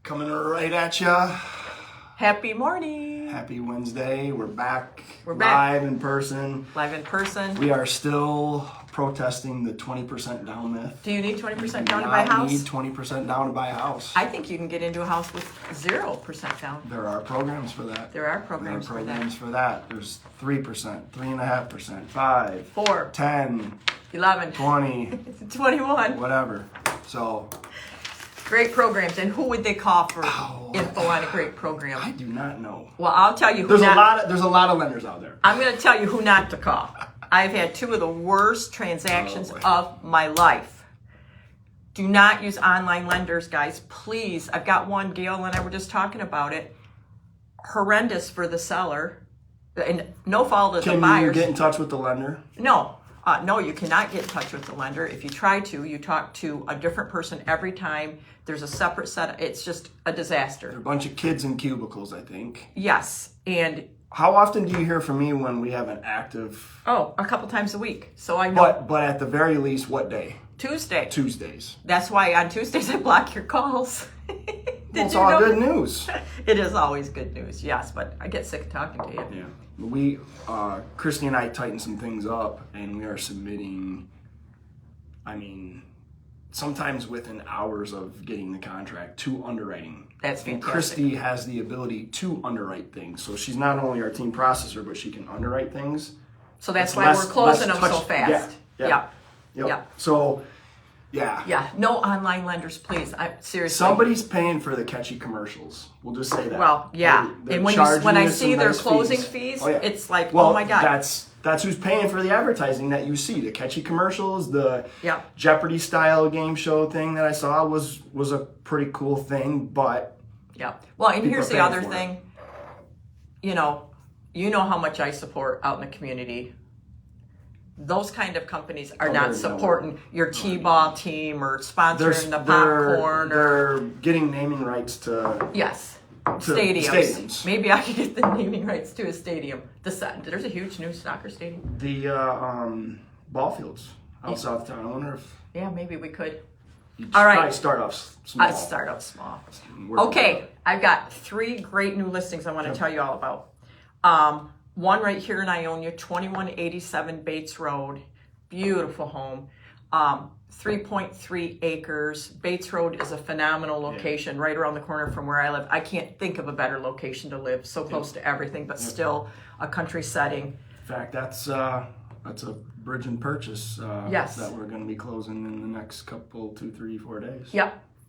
Coming right at ya. Happy morning. Happy Wednesday. We're back. We're back. Live in person. Live in person. We are still protesting the 20% down myth. Do you need 20% down to buy a house? You need 20% down to buy a house. I think you can get into a house with 0% down. There are programs for that. There are programs for that. There's 3%, 3.5%, 5, 4, 10, 11, 20, 21. whatever. So great programs. And who would they call for info on a great program? I do not know. Well, I'll tell you who There's a lot of lenders out there. I'm going to tell you who not to call. I've had two of the worst transactions of my life. Do not use online lenders, guys. Please. I've got one, Gail and I were just talking about it. Horrendous for the seller. And no fault of the buyers. Can you get in touch with the lender? No. No, you cannot get in touch with the lender. If you try to, you talk to a different person every time. There's a separate set. It's just a disaster. They're a bunch of kids in cubicles, I think. Yes. And how often do you hear from me when we have an active? a couple times a week. So I know. But at the very least, what day? Tuesday. Tuesdays. That's why on Tuesdays I block your calls. It's all good news. It is always good news, yes, but I get sick of talking to you. Yeah. We, Christy and I tightened some things up, and we are submitting, sometimes within hours of getting the contract to underwriting. That's fantastic. And Christy has the ability to underwrite things. So she's not only our team processor, but she can underwrite things. So that's why we're closing them so fast. Yeah. So, yeah. Yeah, no online lenders, please. Seriously. Somebody's paying for the catchy commercials. We'll just say that. Well, yeah. They're and when I see their closing fees, it's like, oh my God. That's who's paying for the advertising that you see. The catchy commercials, the Jeopardy style game show thing that I saw was a pretty cool thing, but yeah. Well, and here's the other thing. You know how much I support out in the community. Those kind of companies are not supporting your T-ball team or sponsoring the popcorn. They're getting naming rights to stadiums. Maybe I could get the naming rights to a stadium. There's a huge new soccer stadium. The ball fields out south of town. I wonder if maybe we could. All right, start off small. I'd start off small. Okay, I've got 3 great new listings I want to tell you all about. One right here in Ionia, 2187 Bates Road. Beautiful home. 3.3 acres. Bates Road is a phenomenal location right around the corner from where I live. I can't think of a better location to live. So close to everything, but still a country setting. In fact, that's a bridge and purchase that we're going to be closing in the next couple, 2, 3, 4 days.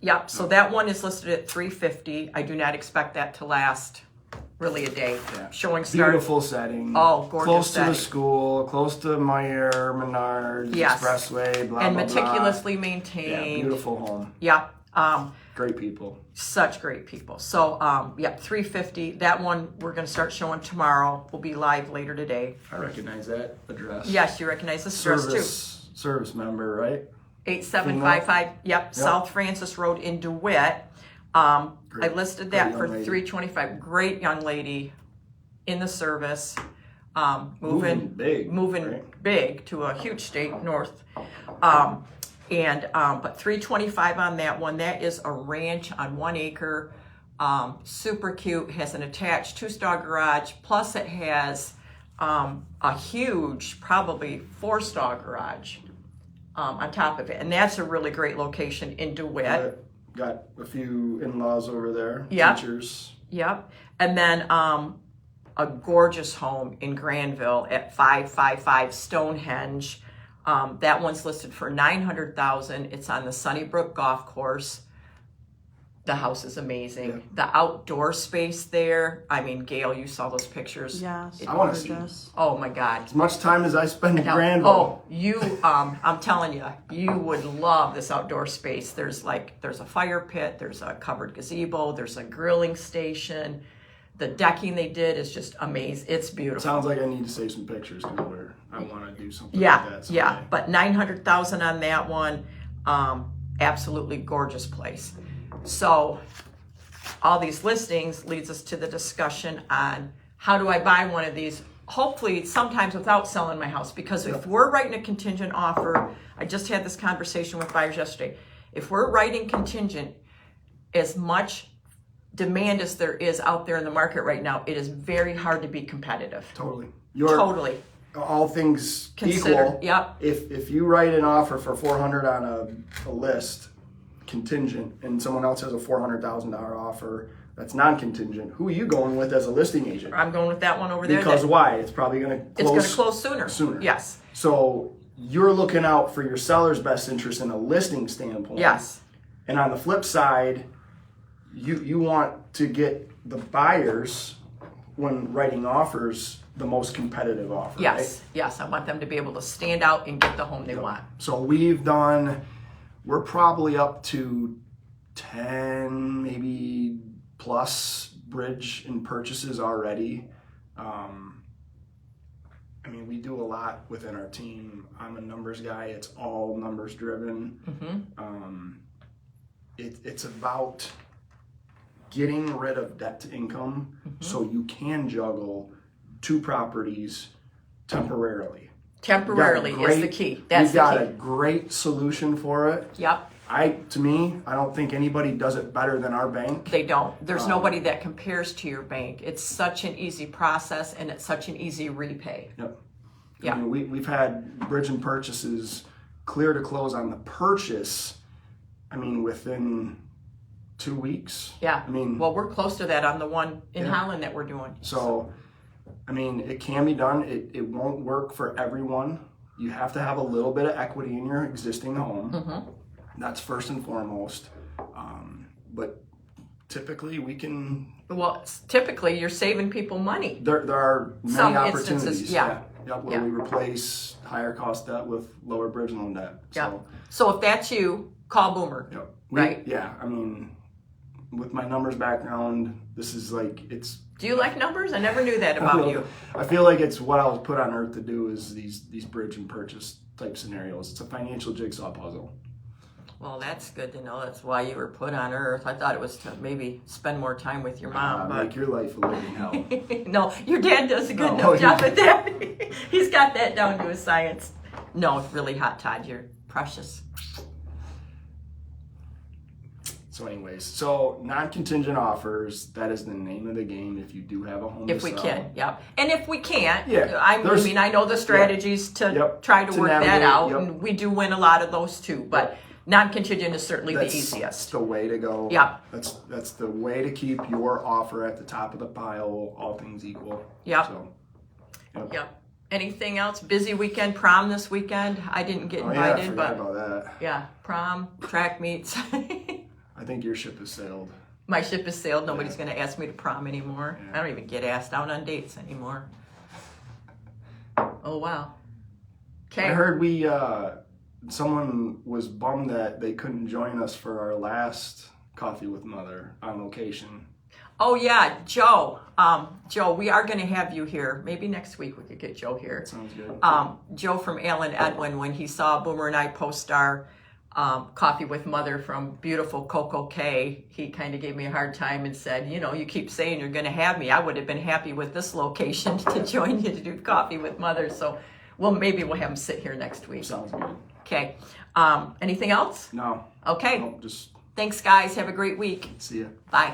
Yep. So that one is listed at $350. I do not expect that to last really a day. Showing start. Beautiful setting. Oh, gorgeous close setting. To the school, close to Meyer, Menards, Expressway, blah, and blah, meticulously maintained. Yeah, beautiful home. Yeah. Great people. Such great people. So, $350. That one we're going to start showing tomorrow. We'll be live later today. I recognize that address. Yes, you recognize this address too. Service member, right? 8755. Yep. South Francis Road in DeWitt. I listed that for $325. Great young lady in the service, moving big to a huge state north, but $325 on that one. That is a ranch on 1 acre, super cute. Has an attached 2-star garage. Plus, it has a huge, probably 4-star garage on top of it, and that's a really great location in DeWitt. Got a few in-laws over there, teachers. Yep. And then a gorgeous home in Granville at 555 Stonehenge. That one's listed for $900,000. It's on the Sunnybrook Golf Course. The house is amazing. Yeah. The outdoor space there. Gail, you saw those pictures. Yes. I want to see this. Oh my God. As much time as I spend in Granville. I'm telling you, you would love this outdoor space. There's a fire pit, there's a covered gazebo, there's a grilling station. The decking they did is just amazing. It's beautiful. Sounds like I need to save some pictures because I want to do something like that someday. Yeah, but $900,000 on that one. Absolutely gorgeous place. So all these listings leads us to the discussion on how do I buy one of these, hopefully sometimes without selling my house, because if we're writing a contingent offer, I just had this conversation with buyers yesterday, if we're writing contingent, as much demand as there is out there in the market right now, it is very hard to be competitive. Totally. Totally. All things Considered, equal. yep. If you write an offer for $400 on a list, contingent, and someone else has a $400,000 offer that's non-contingent, who are you going with as a listing agent? I'm going with that one over there. Because why? It's probably going to close. It's going to close sooner. Sooner. Yes. So you're looking out for your seller's best interest in a listing standpoint. Yes. And on the flip side, you want to get the buyers, when writing offers, the most competitive offer. Yes. Right? Yes. I want them to be able to stand out and get the home they want. So we're probably up to 10, maybe plus bridge and purchases already. I mean, we do a lot within our team. I'm a numbers guy. It's all numbers driven. Mm-hmm. It's about getting rid of debt to income so you can juggle 2 properties temporarily. Temporarily is the key. That's We've got the a great solution for it. Yep. To me, I don't think anybody does it better than our bank. They don't. There's nobody that compares to your bank. It's such an easy process and it's such an easy repay. Yep. Yeah. I mean, we've had bridge and purchases clear to close on the purchase, I mean, within 2 weeks. Yeah. I mean, well, we're close to that on the one in Holland that we're doing. So, I mean, it can be done. It won't work for everyone. You have to have a little bit of equity in your existing home. Mm-hmm. That's first and foremost. But typically we can... Well, typically you're saving people money. There are many Some opportunities. instances, yeah. Where we replace higher cost debt with lower bridge loan debt. Yeah. So if that's you, call Boomer. Yep. Right? Yeah. I mean, with my numbers background, this is like, it's... Do you like numbers? I never knew that about you. I feel like it's what I was put on earth to do, is these bridge and purchase type scenarios. It's a financial jigsaw puzzle. Well, that's good to know. That's why you were put on earth. I thought it was to maybe spend more time with your mom. But Make your life a living hell. no, your dad does a good enough job at that. He's got that down to a science. No, it's really hot, Todd. You're precious. So anyways, non-contingent offers, that is the name of the game if you do have a home If to we sell. can, yep. And if we can't, Yeah, I mean, I know the strategies to try to work navigate, that out, yep. and we do win a lot of those too, but non-contingent is certainly the That's easiest. the way to go. Yep. That's the way to keep your offer at the top of the pile, all things equal. Yep. So, Yep. Anything else? Busy weekend, prom this weekend. I didn't get invited, I forgot but about that. yeah, prom, track meets. I think your ship has sailed. My ship has sailed. Nobody's going to ask me to prom anymore. Yeah. I don't even get asked out on dates anymore. Oh, wow. Okay. I heard someone was bummed that they couldn't join us for our last Coffee with Mother on location. Oh, yeah, Joe. Joe, we are going to have you here. Maybe next week we could get Joe here. Sounds good. Joe from Alan Edwin, when he saw Boomer and I post our Coffee with Mother from beautiful Coco Cay, he kind of gave me a hard time and said, you keep saying you're going to have me. I would have been happy with this location to join you to do Coffee with Mother. So, maybe we'll have him sit here next week. Sounds good. Okay. Anything else? No. Okay. No, just Thanks, guys. Have a great week. see ya. Bye.